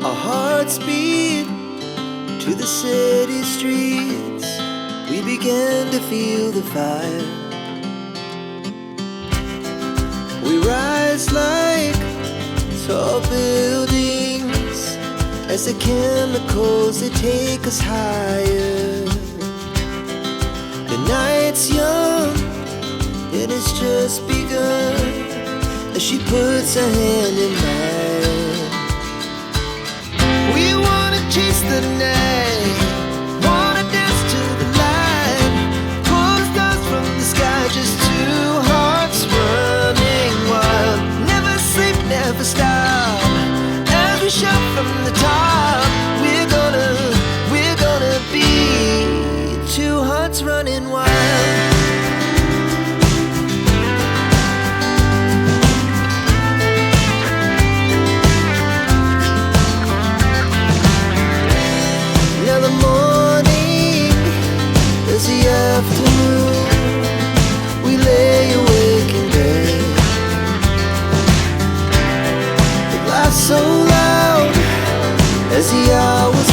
Our hearts beat to the city streets. We began to feel the fire. We rise like tall buildings as the chemicals, they take us higher. The night's young and it's just begun as she puts her hand in mine. We wanna chase the night, wanna dance to the light, pull stars from the sky, just two hearts running wild. Never sleep, never stop, as we shout from the top. We're gonna be two hearts running wild. Now the morning is the afternoon. We lay awake in bed. The laughs so loud as the hours